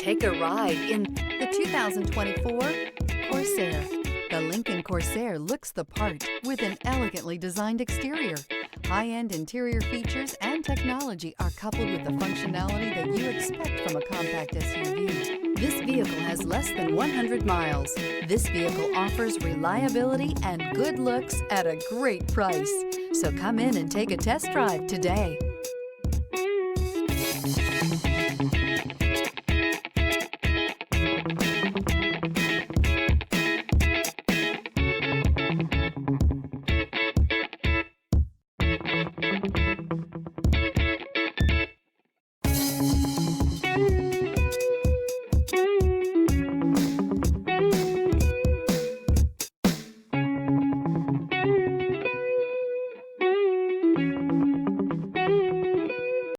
Take a ride in the 2024 Corsair. The Lincoln Corsair looks the part with an elegantly designed exterior. High-end interior features and technology are coupled with the functionality that you expect from a compact SUV. This vehicle has less than 100 miles. This vehicle offers reliability and good looks at a great price. So come in and take a test drive today.